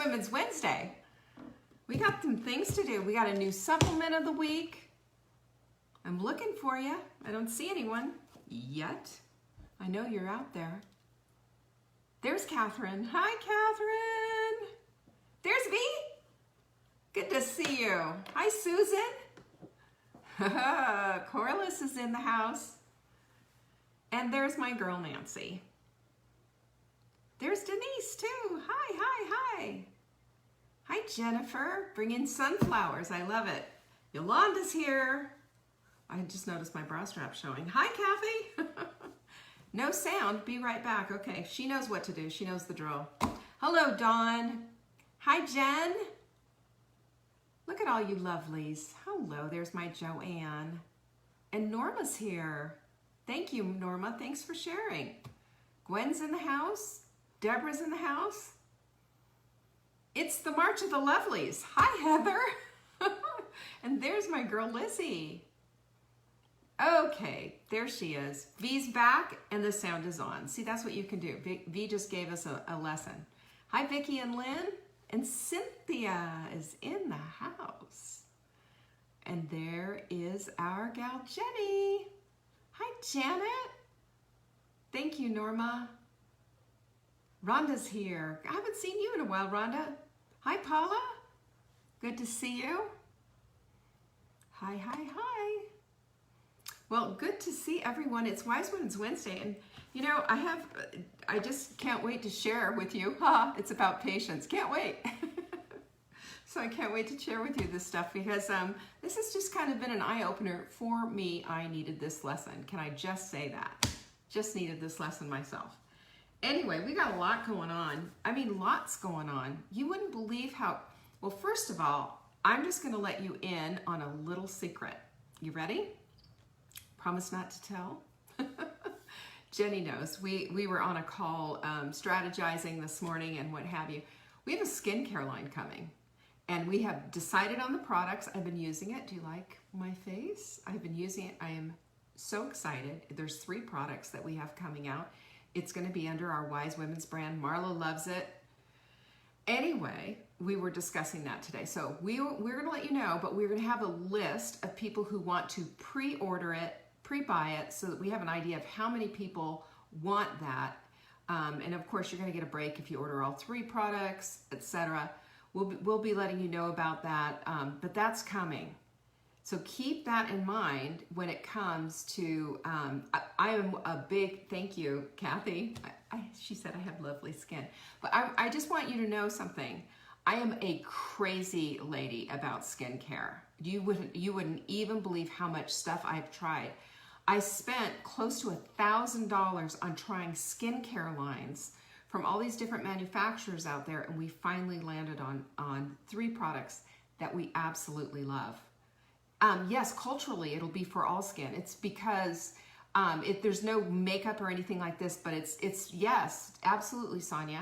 Women's Wednesday. We got some things to do. We got a new supplement of the week. I'm looking for you. I don't see anyone yet. I know you're out there. There's Catherine. Hi, Catherine. There's V. Good to see you. Hi, Susan. Corliss is in the house. And there's my girl, Nancy. There's Denise, too. Hi, hi, hi. Hi, Jennifer. Bringing sunflowers. I love it. Yolanda's here. I just noticed my bra strap showing. Hi, Kathy. No sound. Be right back. Okay, she knows what to do. She knows the drill. Hello, Dawn. Hi, Jen. Look at all you lovelies. Hello, there's my Joanne. And Norma's here. Thank you, Norma. Thanks for sharing. Gwen's in the house. Deborah's in the house. It's the March of the Lovelies. Hi, Heather. And there's my girl, Lizzie. Okay, there she is. V's back and the sound is on. See, that's what you can do. V just gave us a lesson. Hi, Vicki and Lynn. And Cynthia is in the house. And there is our gal, Jenny. Hi, Janet. Thank you, Norma. Rhonda's here. I haven't seen you in a while, Rhonda. Hi, Paula. Good to see you. Hi, hi, hi. Well, good to see everyone. It's Wise Women's Wednesday, and you know, I just can't wait to share with you. It's about patience. Can't wait. So I can't wait to share with you this stuff because this has just kind of been an eye-opener for me. I needed this lesson. Can I just say that? Just needed this lesson myself. Anyway, we got a lot going on. I mean, lots going on. You wouldn't believe how, well, first of all, I'm just gonna let you in on a little secret. You ready? Promise not to tell. Jenny knows. We were on a call strategizing this morning and what have you. We have a skincare line coming and we have decided on the products. I've been using it. Do you like my face? I've been using it. I am so excited. There's 3 products that we have coming out. It's going to be under our Wise Women's brand. Marlo loves it. Anyway, we were discussing that today. So we're going to let you know, but we're going to have a list of people who want to pre-order it, pre-buy it, so that we have an idea of how many people want that. And of course, you're going to get a break if you order all 3 products, etc. We'll be letting you know about that, but that's coming. So keep that in mind when it comes to, I am a big, thank you, Kathy. She said I have lovely skin. But I just want you to know something. I am a crazy lady about skincare. You wouldn't even believe how much stuff I've tried. I spent close to $1,000 on trying skincare lines from all these different manufacturers out there, and we finally landed on 3 products that we absolutely love. Yes, culturally, it'll be for all skin. It's because there's no makeup or anything like this, but it's yes, absolutely, Sonia.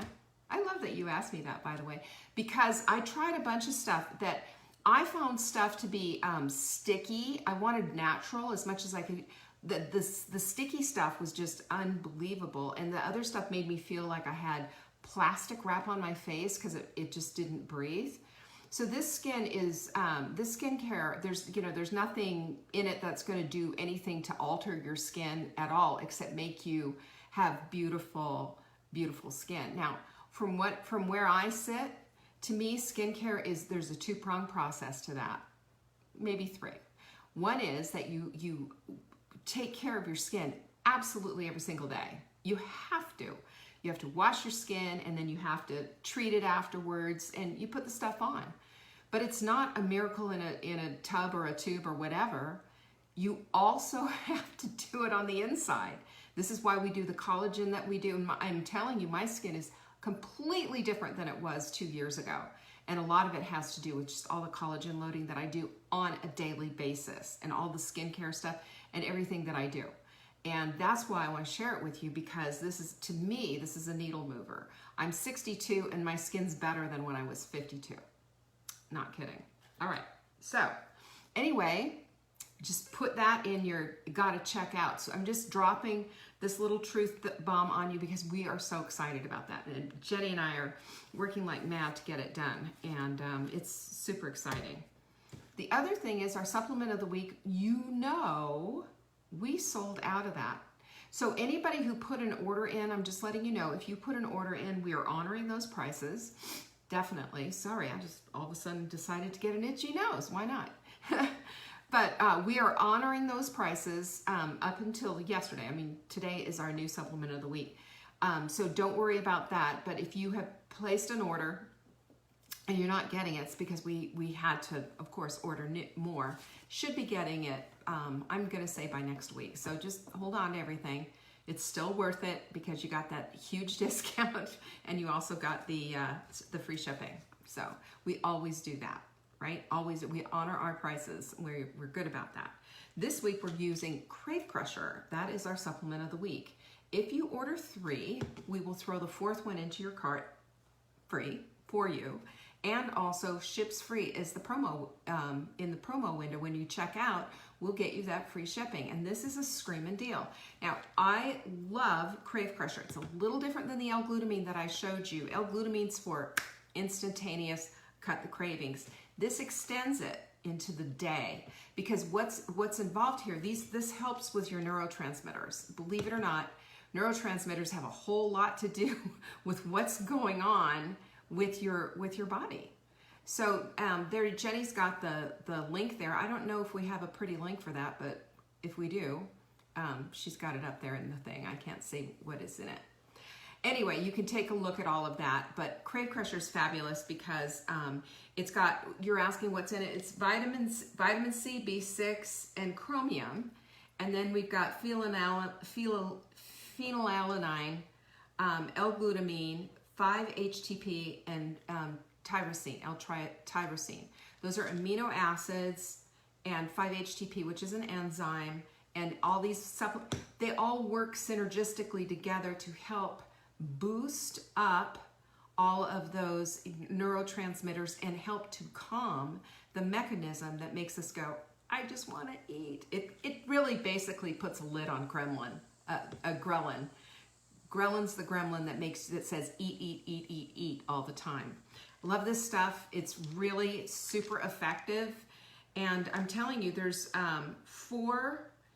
I love that you asked me that, by the way, because I tried a bunch of stuff that I found stuff to be sticky. I wanted natural as much as I could. The sticky stuff was just unbelievable, and the other stuff made me feel like I had plastic wrap on my face because it just didn't breathe. So this skin is, this skincare, there's nothing in it that's going to do anything to alter your skin at all, except make you have beautiful, beautiful skin. Now, from where I sit, to me, skincare there's a 2-pronged process to that, maybe 3. One is that you take care of your skin absolutely every single day. You have to. You have to wash your skin, and then you have to treat it afterwards, and you put the stuff on. But it's not a miracle in a tub or a tube or whatever. You also have to do it on the inside. This is why we do the collagen that we do. I'm telling you, my skin is completely different than it was 2 years ago. And a lot of it has to do with just all the collagen loading that I do on a daily basis, and all the skincare stuff and everything that I do. And that's why I want to share it with you, because this is, to me, this is a needle mover. I'm 62 and my skin's better than when I was 52. Not kidding. All right. So anyway, just put that in your gotta check out. So I'm just dropping this little truth bomb on you because we are so excited about that. And Jenny and I are working like mad to get it done, and it's super exciting. The other thing is our supplement of the week, we sold out of that. So anybody who put an order in, I'm just letting you know, if you put an order in, we are honoring those prices. Definitely. Sorry, I just all of a sudden decided to get an itchy nose. Why not? But we are honoring those prices up until yesterday. I mean, today is our new supplement of the week. So don't worry about that. But if you have placed an order and you're not getting it, it's because we had to, of course, order more. Should be getting it, I'm going to say by next week. So just hold on to everything. It's still worth it because you got that huge discount and you also got the free shipping. So we always do that, right? Always, we honor our prices. We're good about that. This week we're using Crave Crusher. That is our supplement of the week. If you order 3, we will throw the 4th one into your cart free for you. And also ships free is the promo, in the promo window when you check out, we'll get you that free shipping. And this is a screaming deal. Now, I love Crave Crusher. It's a little different than the L-glutamine that I showed you. L-glutamine's for instantaneous cut the cravings. This extends it into the day because what's involved here, this helps with your neurotransmitters. Believe it or not, neurotransmitters have a whole lot to do with what's going on with your body. So there, Jenny's got the link there. I don't know if we have a pretty link for that, but if we do, she's got it up there in the thing. I can't say what is in it. Anyway, you can take a look at all of that, but Crave Crusher is fabulous because it's got, you're asking what's in it. It's vitamin C, B6, and chromium. And then we've got phenylalanine, L-glutamine, 5-HTP, and tyrosine, L-tyrosine. Those are amino acids, and 5-HTP, which is an enzyme, and all these supplements, they all work synergistically together to help boost up all of those neurotransmitters and help to calm the mechanism that makes us go, I just want to eat. It really basically puts a lid on ghrelin. Ghrelin's the gremlin that says eat all the time. Love this stuff. It's really super effective. And I'm telling you, there's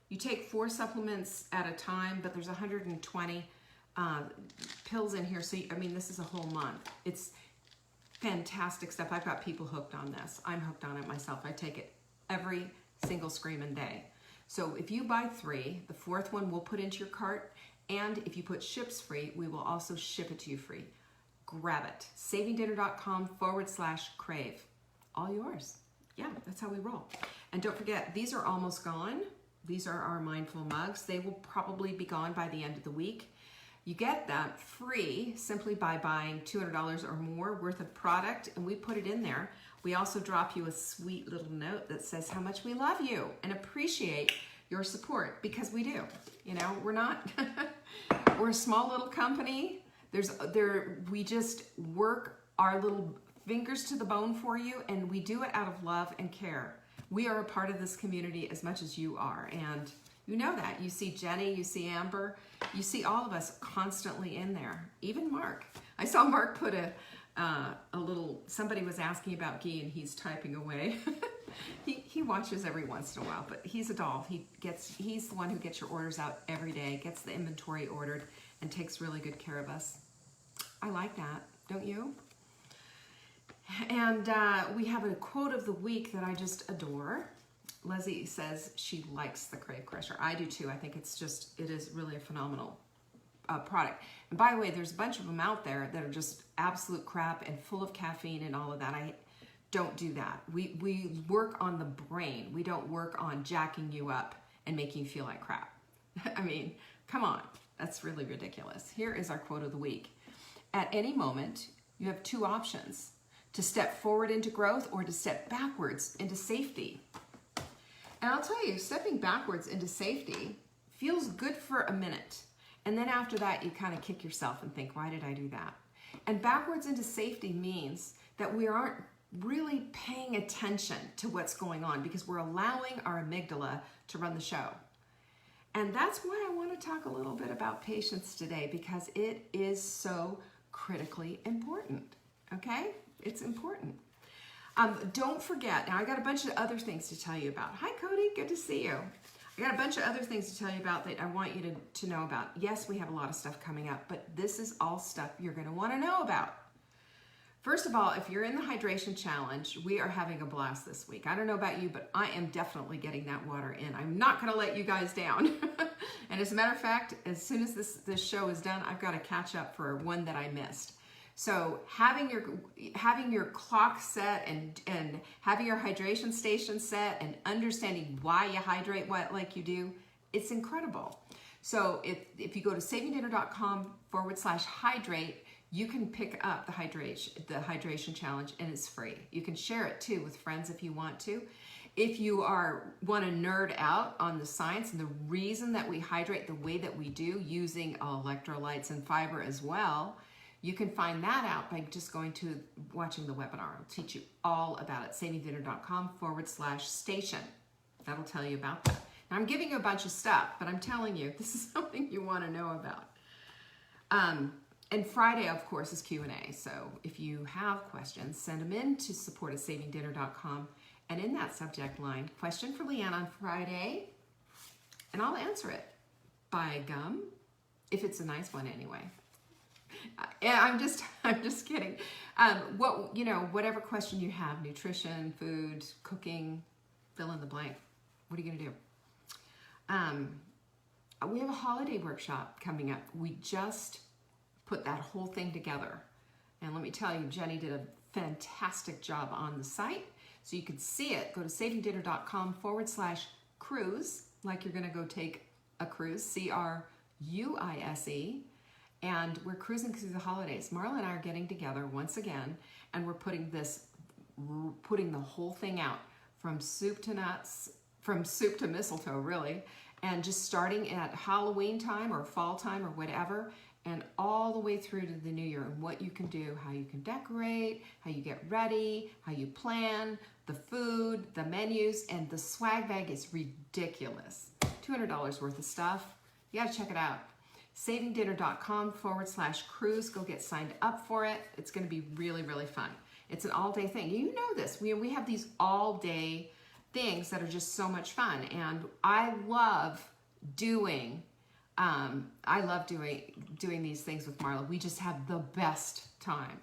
you take 4 supplements at a time, but there's 120 pills in here. So, this is a whole month. It's fantastic stuff. I've got people hooked on this. I'm hooked on it myself. I take it every single screaming day. So if you buy 3, the 4th one we'll put into your cart. And if you put ships free, we will also ship it to you free. Grab it. savingdinner.com/crave. All yours. Yeah, that's how we roll. And don't forget, these are almost gone. These are our mindful mugs. They will probably be gone by the end of the week. You get that free simply by buying $200 or more worth of product, and we put it in there. We also drop you a sweet little note that says how much we love you and appreciate your support, because we do. We're not, we're a small little company. We just work our little fingers to the bone for you, and we do it out of love and care. We are a part of this community as much as you are, and you know that. You see Jenny, you see Amber, you see all of us constantly in there. Even Mark. I saw Mark put a little, somebody was asking about ghee and he's typing away. He watches every once in a while, but he's a doll. He's the one who gets your orders out every day, gets the inventory ordered, and takes really good care of us. I like that, don't you? And we have a quote of the week that I just adore. Leslie says she likes the Crave Crusher. I do too. I think it is really a phenomenal product. And by the way, there's a bunch of them out there that are just absolute crap and full of caffeine and all of that. I don't do that. We work on the brain. We don't work on jacking you up and making you feel like crap. Come on. That's really ridiculous. Here is our quote of the week. At any moment, you have 2 options: to step forward into growth or to step backwards into safety. And I'll tell you, stepping backwards into safety feels good for a minute. And then after that, you kind of kick yourself and think, why did I do that? And backwards into safety means that we aren't really paying attention to what's going on because we're allowing our amygdala to run the show. And that's why I want to talk a little bit about patience today, because it is so critically important, okay? It's important. Don't forget, now I got a bunch of other things to tell you about. Hi, Cody, good to see you. I got a bunch of other things to tell you about that I want you to know about. Yes, we have a lot of stuff coming up, but this is all stuff you're going to want to know about. First of all, if you're in the hydration challenge, we are having a blast this week. I don't know about you, but I am definitely getting that water in. I'm not going to let you guys down. And as a matter of fact, as soon as this show is done, I've got to catch up for one that I missed. So having your clock set and having your hydration station set and understanding why you hydrate like you do, it's incredible. So if you go to savingdinner.com/hydrate, you can pick up the hydration challenge, and it's free. You can share it too with friends if you want to. If you want to nerd out on the science and the reason that we hydrate the way that we do, using electrolytes and fiber as well, you can find that out by just watching the webinar. I'll teach you all about it. savingdinner.com/station. That'll tell you about that. Now, I'm giving you a bunch of stuff, but I'm telling you, this is something you want to know about. And Friday, of course, is Q&A. So if you have questions, send them in to support@savingdinner.com. And in that subject line, question for Leanne on Friday, and I'll answer it. Buy gum, if it's a nice one anyway. Yeah, I'm just kidding. Whatever question you have, nutrition, food, cooking, fill in the blank. What are you gonna do? We have a holiday workshop coming up. We just put that whole thing together. And let me tell you, Jenny did a fantastic job on the site. So you can see it. Go to savingdinner.com/cruise, like you're gonna go take a cruise, CRUISE. And we're cruising through the holidays. Marla and I are getting together once again, and we're putting the whole thing out, from soup to nuts, from soup to mistletoe, really, and just starting at Halloween time or fall time or whatever, and all the way through to the new year, and what you can do, how you can decorate, how you get ready, how you plan, the food, the menus, and the swag bag is ridiculous. $200 worth of stuff. You gotta check it out. savingdinner.com/cruise. Go get signed up for it. It's going to be really, really fun. It's an all-day thing. You know this. We have these all-day things that are just so much fun, and I love doing these things with Marla. We just have the best time.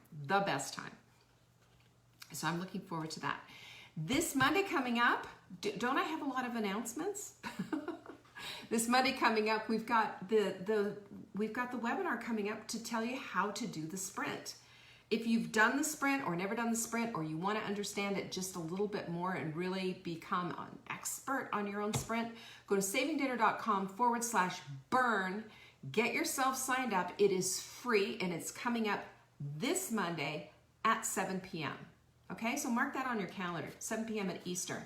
So I'm looking forward to that. This Monday coming up, don't I have a lot of announcements? This Monday coming up, we've got the webinar coming up to tell you how to do the sprint. If you've done the sprint or never done the sprint, or you want to understand it just a little bit more and really become an expert on your own sprint, go to savingdinner.com/burn. Get yourself signed up. It is free, and it's coming up this Monday at 7 p.m. Okay, so mark that on your calendar, 7 p.m. at Eastern.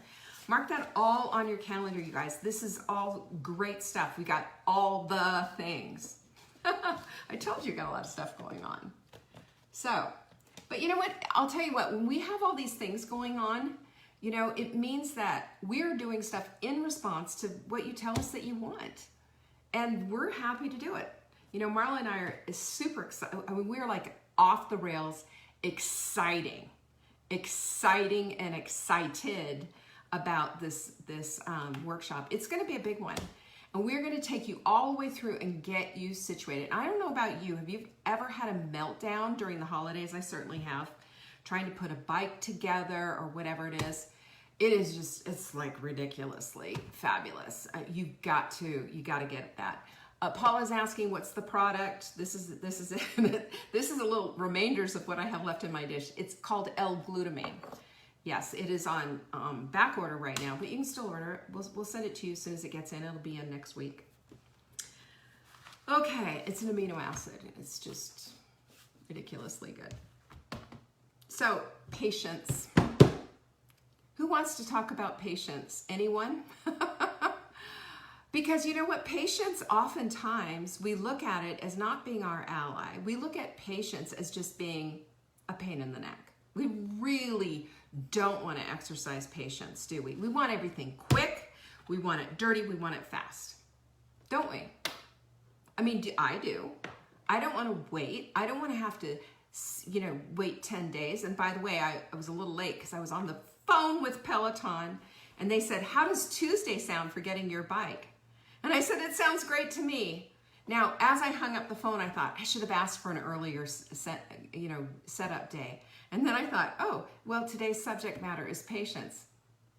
Mark that all on your calendar, you guys. This is all great stuff. We got all the things. I told you got a lot of stuff going on. So, but you know what? I'll tell you what, when we have all these things going on, it means that we're doing stuff in response to what you tell us that you want. And we're happy to do it. Marla and I are super excited. I mean, we're like off the rails, exciting and excited about this workshop. It's going to be a big one, and we're going to take you all the way through and get you situated. I don't know about you. Have you ever had a meltdown during the holidays? I certainly have. Trying to put a bike together or whatever it is. It's like ridiculously fabulous. You got to get that. Paula's asking, what's the product? This is it. This is a little remainders of what I have left in my dish. It's called L-glutamine. Yes, it is on back order right now, but you can still order it. We'll send it to you as soon as it gets in. It'll be in next week. Okay, it's an amino acid. It's just ridiculously good. So, patience. Who wants to talk about patience? Anyone? Because you know what? Patience, oftentimes, we look at it as not being our ally. We look at patience as just being a pain in the neck. We really don't want to exercise patience, do we? We want everything quick. We want it dirty. We want it fast. don't we? I mean, I do. I don't want to wait. I don't want to have to, wait 10 days. And by the way, I was a little late because I was on the phone with Peloton, and they said, how does Tuesday sound for getting your bike? And I said, it sounds great to me. Now, as I hung up the phone, I thought I should have asked for an earlier setup day. And then I thought, oh, well, today's subject matter is patience.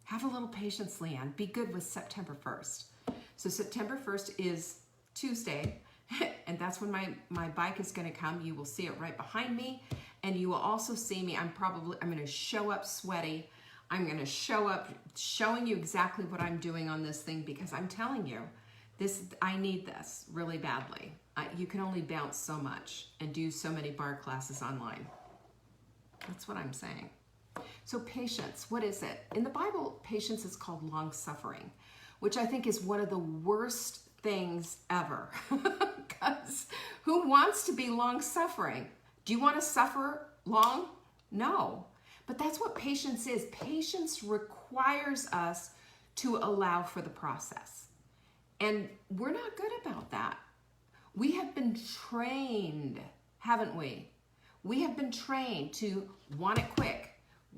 Have a little patience, Leanne. Be good with September 1st. So September 1st is Tuesday, and that's when my bike is going to come. You will see it right behind me, and you will also see me. I'm going to show up sweaty. I'm going to show up showing you exactly what I'm doing on this thing, because I'm telling you, I need this really badly. You can only bounce so much and do so many bar classes online. That's what I'm saying. So patience, what is it? In the Bible, patience is called long-suffering, which I think is one of the worst things ever. Because who wants to be long-suffering? Do you want to suffer long? No. But that's what patience is. Patience requires us to allow for the process. And we're not good about that. We have been trained, haven't we? We have been trained to want it quick.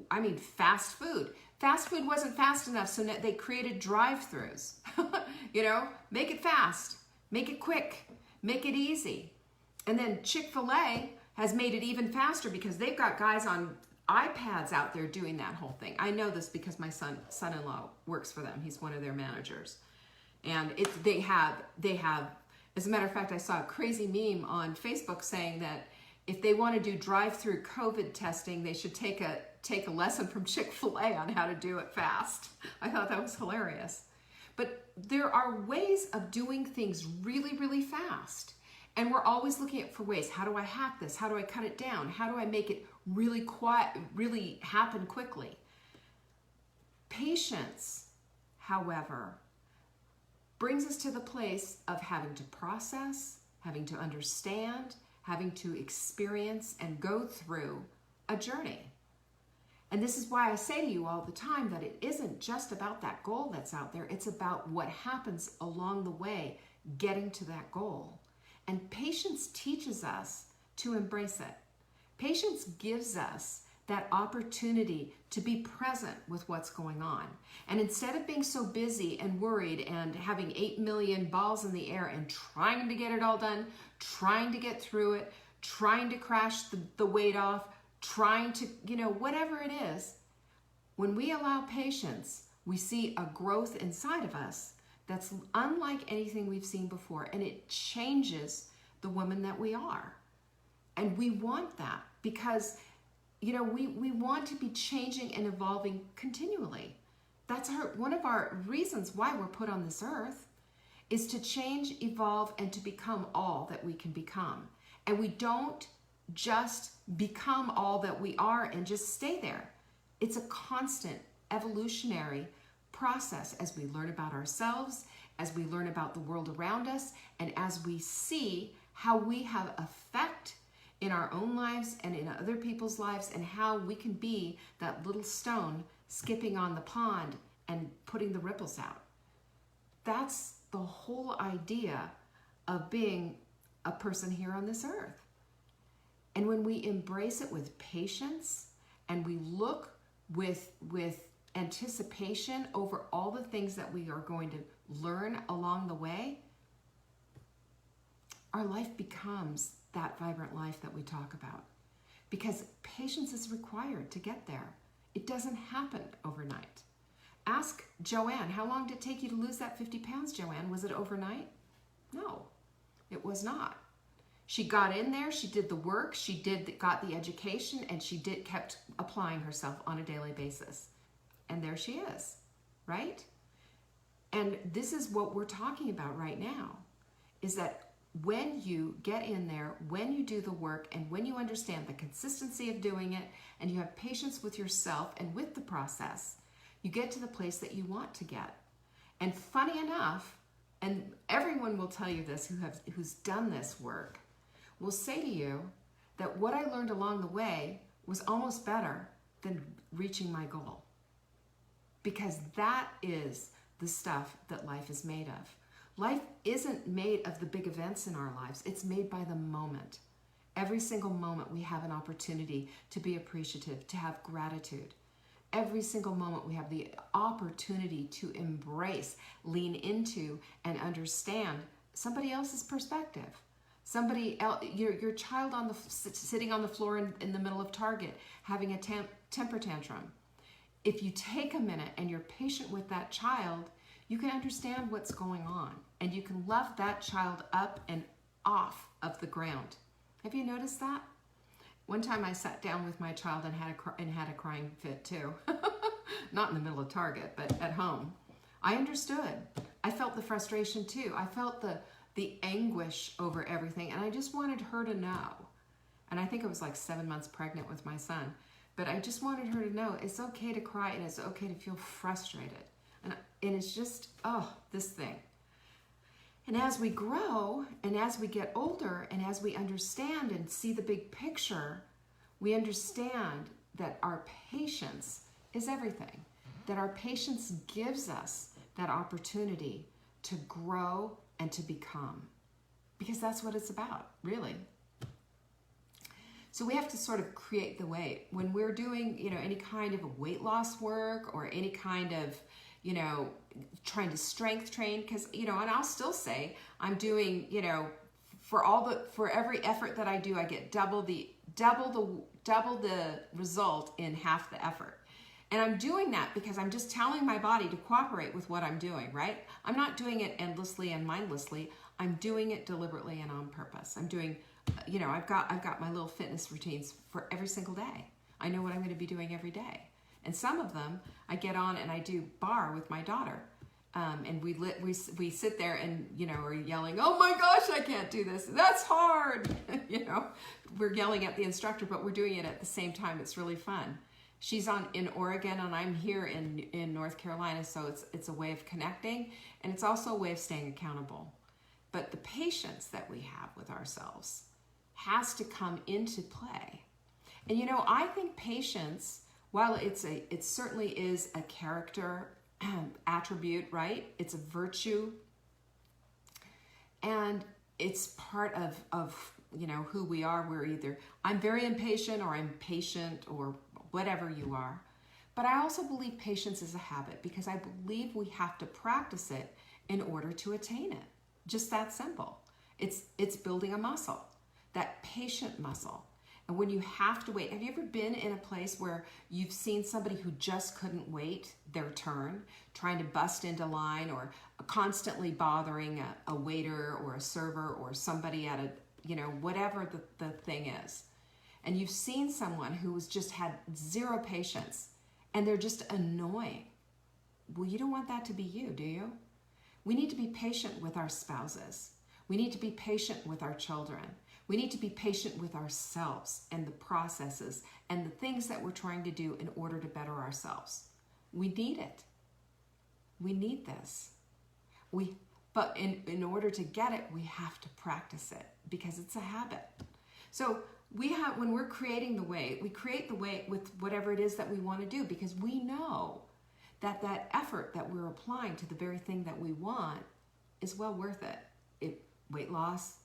I mean, fast food. Fast food wasn't fast enough, so they created drive-thrus. Make it fast, make it quick, make it easy. And then Chick-fil-A has made it even faster because they've got guys on iPads out there doing that whole thing. I know this because my son-in-law works for them. He's one of their managers. And they have, as a matter of fact, I saw a crazy meme on Facebook saying that if they want to do drive-through COVID testing, they should take a lesson from Chick-fil-A on how to do it fast. I thought that was hilarious. But there are ways of doing things really, really fast. And we're always looking for ways. How do I hack this? How do I cut it down? How do I make it really quiet, really happen quickly? Patience, however, brings us to the place of having to process, having to understand, having to experience and go through a journey. And this is why I say to you all the time that it isn't just about that goal that's out there. It's about what happens along the way getting to that goal. And patience teaches us to embrace it. Patience gives us that opportunity to be present with what's going on. And instead of being so busy and worried and having 8 million balls in the air and trying to get it all done, trying to get through it, trying to crash the weight off, trying to, whatever it is, when we allow patience, we see a growth inside of us that's unlike anything we've seen before, and it changes the woman that we are. And we want that because we want to be changing and evolving continually. That's one of our reasons why we're put on this earth, is to change, evolve, and to become all that we can become. And we don't just become all that we are and just stay there. It's a constant evolutionary process as we learn about ourselves, as we learn about the world around us, and as we see how we have effect in our own lives and in other people's lives, and how we can be that little stone skipping on the pond and putting the ripples out. That's the whole idea of being a person here on this earth. And when we embrace it with patience and we look with anticipation over all the things that we are going to learn along the way, our life becomes that vibrant life that we talk about. Because patience is required to get there. It doesn't happen overnight. Ask Joanne, how long did it take you to lose that 50 pounds, Joanne? Was it overnight? No, it was not. She got in there, she did the work, got the education, and she kept applying herself on a daily basis. And there she is, right? And this is what we're talking about right now, is that when you get in there, when you do the work, and when you understand the consistency of doing it, and you have patience with yourself and with the process, you get to the place that you want to get. And funny enough, and everyone will tell you this who's done this work, will say to you that what I learned along the way was almost better than reaching my goal. Because that is the stuff that life is made of. Life isn't made of the big events in our lives. It's made by the moment. Every single moment we have an opportunity to be appreciative, to have gratitude. Every single moment we have the opportunity to embrace, lean into, and understand somebody else's perspective. Somebody else, your child sitting on the floor in the middle of Target having a temper tantrum. If you take a minute and you're patient with that child, you can understand what's going on, and you can love that child up and off of the ground. Have you noticed that? One time I sat down with my child and had a crying fit too. Not in the middle of Target, but at home. I understood. I felt the frustration too. I felt the anguish over everything, and I just wanted her to know. And I think I was like 7 months pregnant with my son. But I just wanted her to know it's okay to cry and it's okay to feel frustrated. And it's just, this thing. And as we grow and as we get older and as we understand and see the big picture, we understand that our patience is everything. That our patience gives us that opportunity to grow and to become. Because that's what it's about, really. So we have to sort of create the way. When we're doing, any kind of weight loss work or any kind of, trying to strength train, because, and I'll still say I'm doing, for every effort that I do, I get double the result in half the effort. And I'm doing that because I'm just telling my body to cooperate with what I'm doing, right? I'm not doing it endlessly and mindlessly. I'm doing it deliberately and on purpose. I'm doing, I've got my little fitness routines for every single day. I know what I'm going to be doing every day. And some of them, I get on and I do bar with my daughter. And we sit there and, are yelling, oh my gosh, I can't do this. That's hard. We're yelling at the instructor, but we're doing it at the same time. It's really fun. She's in Oregon and I'm here in North Carolina. So it's a way of connecting, and it's also a way of staying accountable. But the patience that we have with ourselves has to come into play. And I think patience, while it certainly is a character attribute, right? It's a virtue, and it's part of who we are. We're either I'm very impatient or I'm patient or whatever you are. But I also believe patience is a habit, because I believe we have to practice it in order to attain it. Just that simple. It's building a muscle, that patient muscle. And when you have to wait, have you ever been in a place where you've seen somebody who just couldn't wait their turn, trying to bust into line, or constantly bothering a waiter or a server or somebody at whatever the thing is. And you've seen someone who has just had zero patience and they're just annoying. Well, you don't want that to be you, do you? We need to be patient with our spouses. We need to be patient with our children. We need to be patient with ourselves and the processes and the things that we're trying to do in order to better ourselves. We need it. We need this. But in order to get it, we have to practice it, because it's a habit. So when we're creating the way, we create the way with whatever it is that we want to do, because we know that effort that we're applying to the very thing that we want is well worth it. Weight loss,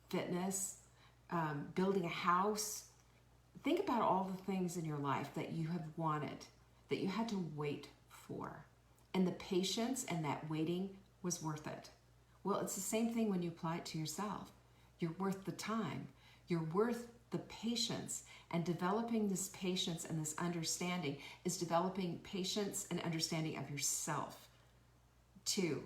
fitness, building a house. Think about all the things in your life that you have wanted, that you had to wait for. And the patience and that waiting was worth it. Well, it's the same thing when you apply it to yourself. You're worth the time. You're worth the patience. And developing this patience and this understanding is developing patience and understanding of yourself too.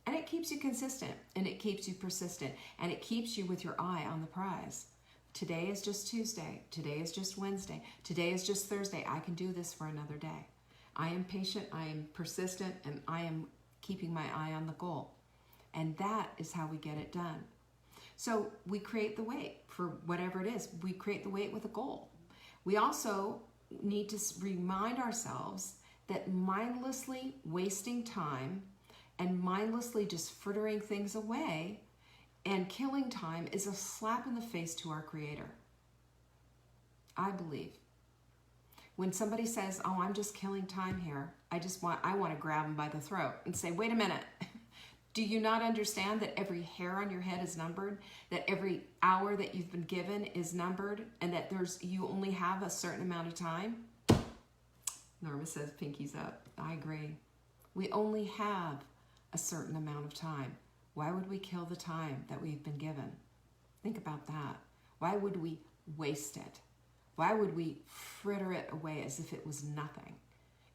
And it keeps you consistent, and it keeps you persistent, and it keeps you with your eye on the prize. Today is just Tuesday. Today is just Wednesday. Today is just Thursday. I can do this for another day. I am patient, I am persistent, and I am keeping my eye on the goal. And that is how we get it done. So we create the weight for whatever it is. We create the weight with a goal. We also need to remind ourselves that mindlessly wasting time and mindlessly just frittering things away and killing time is a slap in the face to our Creator. I believe. When somebody says, oh, I'm just killing time here, I want to grab them by the throat and say, wait a minute, Do you not understand that every hair on your head is numbered, that every hour that you've been given is numbered, and that you only have a certain amount of time? Norma says pinkies up. I agree. We only have a certain amount of time. Why would we kill the time that we've been given? Think about that. Why would we waste it? Why would we fritter it away as if it was nothing?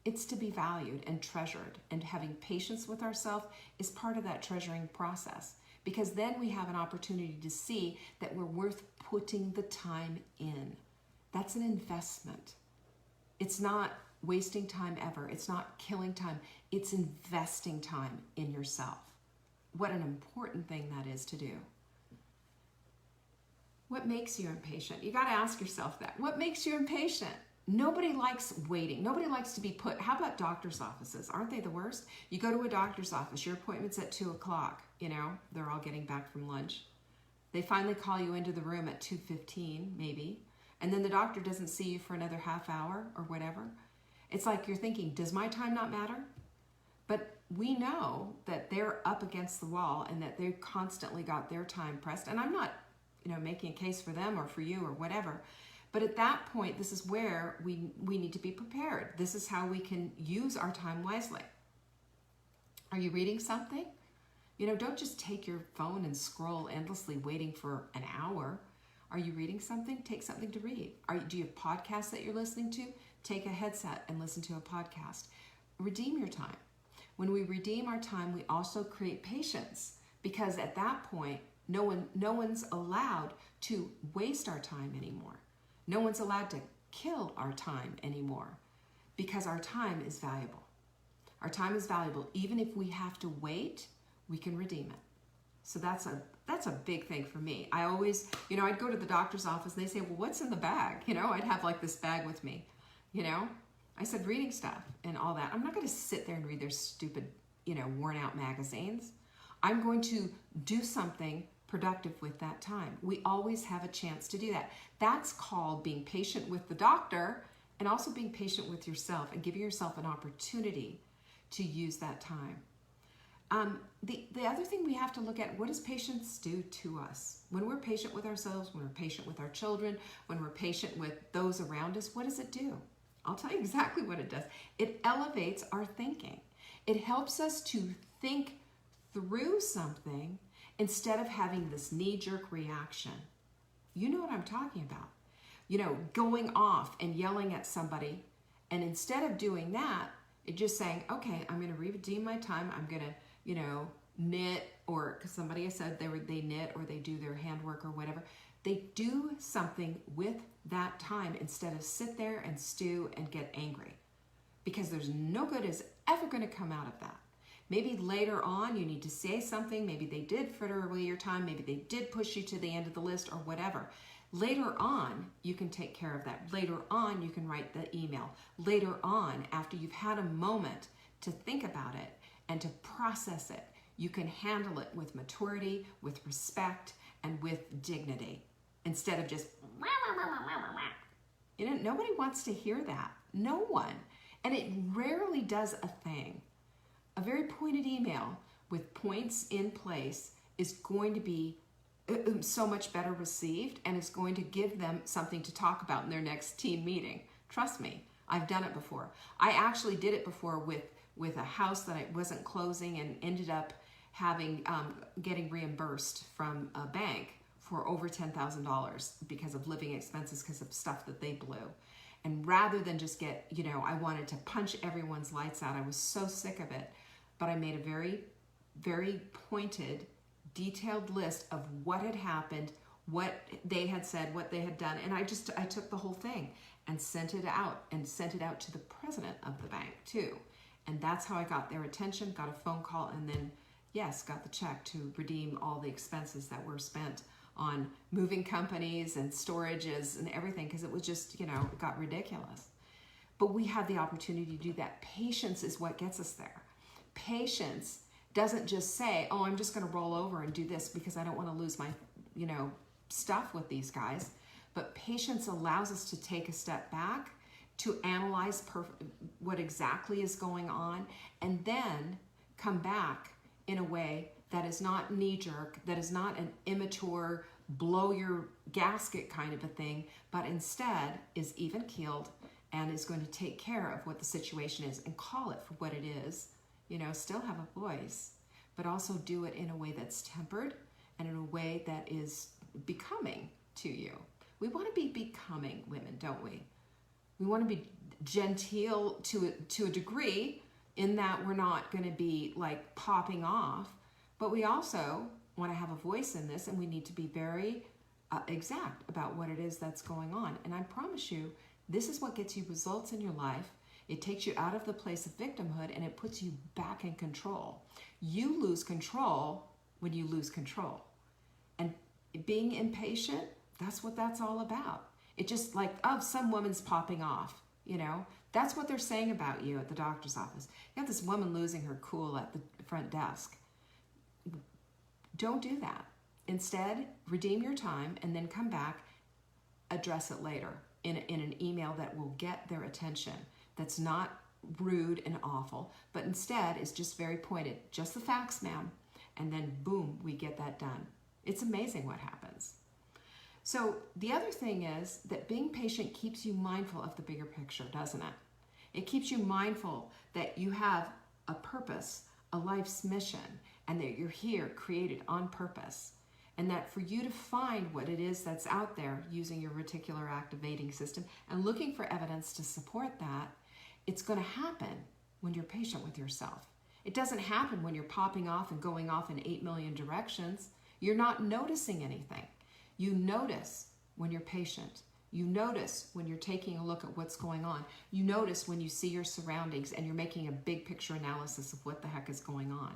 It's to be valued and treasured, and having patience with ourselves is part of that treasuring process, because then we have an opportunity to see that we're worth putting the time in. That's an investment. It's not wasting time ever. It's not killing time. It's investing time in yourself. What an important thing that is to do. What makes you impatient? You got to ask yourself that. What makes you impatient? Nobody likes waiting. Nobody likes to be put. How about doctor's offices? Aren't they the worst? You go to a doctor's office, your appointment's at 2 o'clock. You know, they're all getting back from lunch. They finally call you into the room at 2:15, maybe, and then the doctor doesn't see you for another half hour or whatever. It's like you're thinking, does my time not matter? But we know that they're up against the wall and that they've constantly got their time pressed. And I'm not, making a case for them or for you or whatever. But at that point, this is where we need to be prepared. This is how we can use our time wisely. Are you reading something? Don't just take your phone and scroll endlessly waiting for an hour. Are you reading something? Take something to read. Do you have podcasts that you're listening to? Take a headset and listen to a podcast. Redeem your time. When we redeem our time, we also create patience, because at that point, no one's allowed to waste our time anymore. No one's allowed to kill our time anymore, because our time is valuable. Our time is valuable. Even if we have to wait, we can redeem it. So that's a big thing for me. I always, I'd go to the doctor's office and they say, well, what's in the bag? I'd have like this bag with me, I said reading stuff and all that. I'm not going to sit there and read their stupid, worn out magazines. I'm going to do something productive with that time. We always have a chance to do that. That's called being patient with the doctor, and also being patient with yourself and giving yourself an opportunity to use that time. The other thing we have to look at, what does patience do to us? When we're patient with ourselves, when we're patient with our children, when we're patient with those around us, what does it do? I'll tell you exactly what it does. It elevates our thinking. It helps us to think through something instead of having this knee-jerk reaction. You know what I'm talking about. Going off and yelling at somebody, and instead of doing that, it's just saying, okay, I'm going to redeem my time. I'm going to, knit, or because somebody said they knit or they do their handwork or whatever. They do something with that time instead of sit there and stew and get angry, because there's no good is ever going to come out of that. Maybe later on you need to say something. Maybe they did fritter away your time. Maybe they did push you to the end of the list or whatever. Later on, you can take care of that. Later on, you can write the email. Later on, after you've had a moment to think about it and to process it, you can handle it with maturity, with respect, and with dignity, instead of just, nobody wants to hear that. No one. And it rarely does a thing. A very pointed email with points in place is going to be so much better received, and it's going to give them something to talk about in their next team meeting. Trust me, I've done it before. I actually did it before with a house that I wasn't closing, and ended up getting reimbursed from a bank for over $10,000 because of living expenses, because of stuff that they blew. And rather than just get, I wanted to punch everyone's lights out. I was so sick of it. But I made a very, very pointed, detailed list of what had happened, what they had said, what they had done. And I took the whole thing and sent it out to the president of the bank too. And that's how I got their attention, got a phone call, and then, yes, got the check to redeem all the expenses that were spent on moving companies and storages and everything, because it was just, it got ridiculous. But we had the opportunity to do that. Patience is what gets us there. Patience doesn't just say, oh, I'm just going to roll over and do this because I don't want to lose my, stuff with these guys. But patience allows us to take a step back, to analyze what exactly is going on, and then come back in a way that is not knee-jerk, that is not an immature, blow your gasket kind of a thing, but instead is even-keeled and is going to take care of what the situation is and call it for what it is. You know, still have a voice, but also do it in a way that's tempered and in a way that is becoming to you. We want to be becoming women, don't we? We want to be genteel to a degree, in that we're not going to be like popping off, but we also want to have a voice in this, and we need to be very exact about what it is that's going on. And I promise you, this is what gets you results in your life. It takes you out of the place of victimhood, and it puts you back in control. You lose control when you lose control. And being impatient, that's what that's all about. It just like, oh, some woman's popping off, you know? That's what they're saying about you at the doctor's office. You have this woman losing her cool at the front desk. Don't do that. Instead, redeem your time and then come back, address it later in an email that will get their attention. That's not rude and awful, but instead is just very pointed. Just the facts, ma'am. And then boom, we get that done. It's amazing what happens. So the other thing is that being patient keeps you mindful of the bigger picture, doesn't it? It keeps you mindful that you have a purpose, a life's mission, and that you're here created on purpose. And that for you to find what it is that's out there using your reticular activating system and looking for evidence to support that, it's going to happen when you're patient with yourself. It doesn't happen when you're popping off and going off in 8 million directions. You're not noticing anything. You notice when you're patient. You notice when you're taking a look at what's going on. You notice when you see your surroundings and you're making a big picture analysis of what the heck is going on.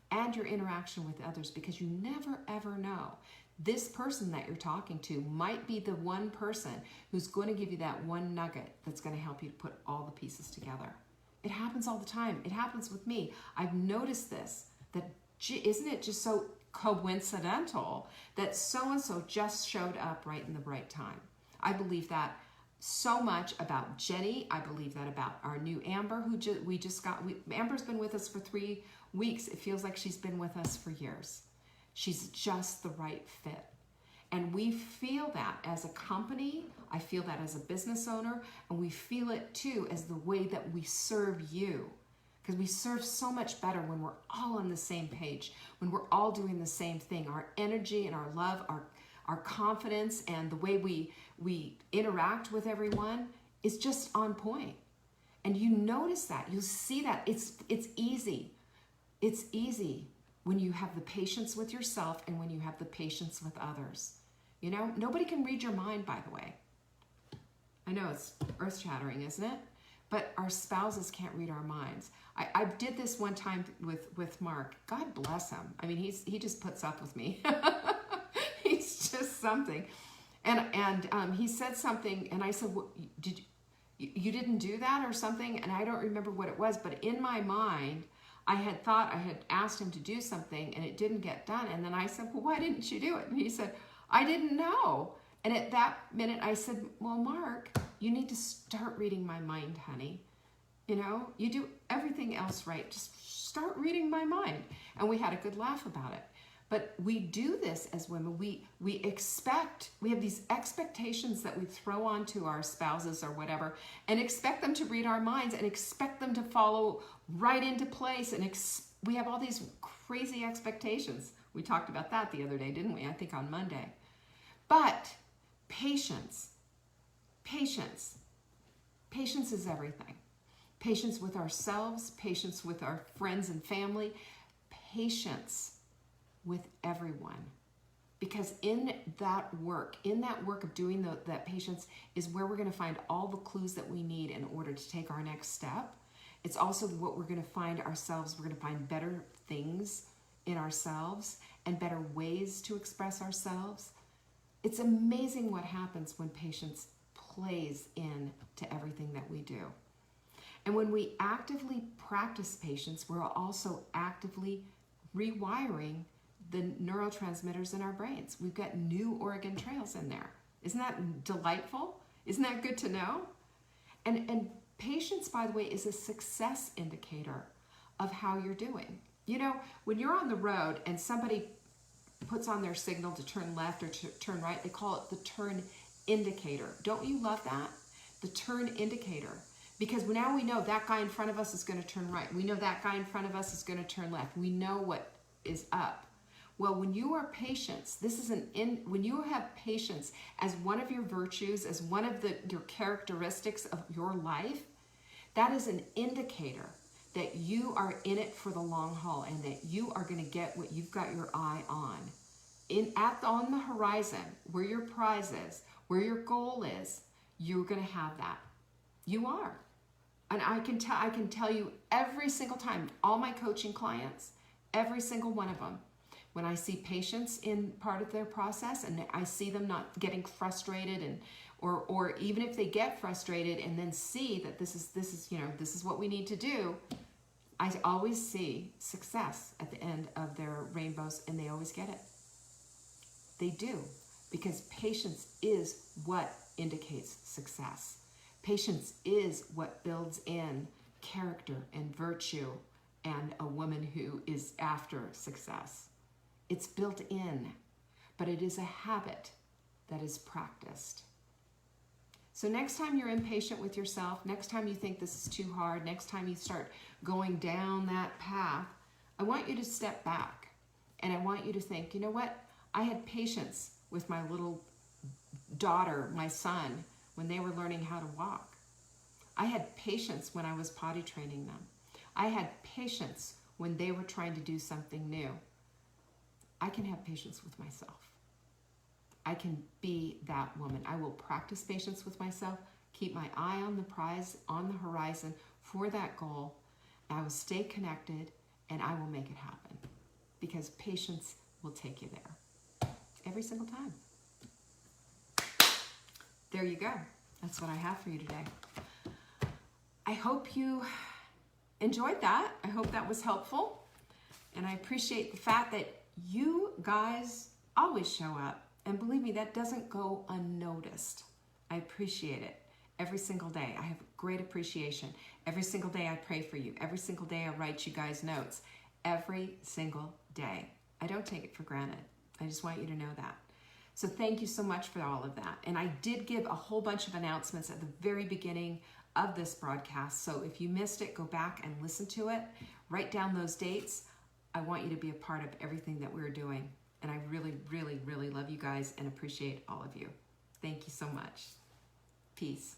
And your interaction with others, because you never ever know. This person that you're talking to might be the one person who's going to give you that one nugget that's going to help you to put all the pieces together. It happens all the time. It happens with me. I've noticed this, that isn't it just so coincidental that so-and-so just showed up right in the right time. I believe that so much about Jenny. I believe that about our new Amber, who we just got. Amber's been with us for 3 weeks. It feels like she's been with us for years. She's just the right fit. And we feel that as a company. I feel that as a business owner. And we feel it too as the way that we serve you. Because we serve so much better when we're all on the same page, when we're all doing the same thing. Our energy and our love, our confidence, and the way we interact with everyone is just on point. And you notice that. You see that. It's easy. It's easy when you have the patience with yourself and when you have the patience with others. You know, nobody can read your mind, by the way. I know it's earth-shattering, isn't it? But our spouses can't read our minds. I did this one time with Mark. God bless him. I mean, he just puts up with me. He's just something. And he said something, and I said, well, you didn't do that or something? And I don't remember what it was, but in my mind, I had thought I had asked him to do something, and it didn't get done. And then I said, well, why didn't you do it? And he said, I didn't know. And at that minute, I said, well, Mark, you need to start reading my mind, honey. You know, you do everything else right. Just start reading my mind. And we had a good laugh about it. But we do this as women. We have these expectations that we throw onto our spouses or whatever, and expect them to read our minds and expect them to follow right into place. And we have all these crazy expectations. We talked about that the other day, didn't we? I think on Monday. But patience is everything. Patience with ourselves, patience with our friends and family, patience with everyone. Because in that work of doing that patience is where we're going to find all the clues that we need in order to take our next step. It's also what we're going to find ourselves. We're going to find better things in ourselves and better ways to express ourselves. It's amazing what happens when patience plays into everything that we do. And when we actively practice patience, we're also actively rewiring the neurotransmitters in our brains. We've got new organ trails in there. Isn't that delightful? Isn't that good to know? And patience, by the way, is a success indicator of how you're doing. You know, when you're on the road and somebody puts on their signal to turn left or to turn right, they call it the turn indicator. Don't you love that? The turn indicator. Because now we know that guy in front of us is going to turn right. We know that guy in front of us is going to turn left. We know what is up. Well, when you are patient, when you have patience as one of your virtues, as one of your characteristics of your life, that is an indicator that you are in it for the long haul and that you are going to get what you've got your eye on. On the horizon, where your prize is, where your goal is, you're going to have that. You are. And I can tell you every single time, all my coaching clients, every single one of them, when I see patience in part of their process and I see them not getting frustrated or even if they get frustrated and then see that this is what we need to do, I always see success at the end of their rainbows, and they always get it. They do, because patience is what indicates success. Patience is what builds in character and virtue and a woman who is after success. It's built in, but it is a habit that is practiced. So next time you're impatient with yourself, next time you think this is too hard, next time you start going down that path, I want you to step back and I want you to think, you know what? I had patience with my little daughter, my son, when they were learning how to walk. I had patience when I was potty training them. I had patience when they were trying to do something new. I can have patience with myself. I can be that woman. I will practice patience with myself, keep my eye on the prize, on the horizon for that goal. I will stay connected and I will make it happen, because patience will take you there every single time. There you go. That's what I have for you today. I hope you enjoyed that. I hope that was helpful. And I appreciate the fact that you guys always show up. And believe me, that doesn't go unnoticed. I appreciate it every single day. I have great appreciation. Every single day I pray for you. Every single day I write you guys notes. Every single day. I don't take it for granted. I just want you to know that. So thank you so much for all of that. And I did give a whole bunch of announcements at the very beginning of this broadcast. So if you missed it, go back and listen to it. Write down those dates. I want you to be a part of everything that we're doing. And I really, really, really love you guys and appreciate all of you. Thank you so much. Peace.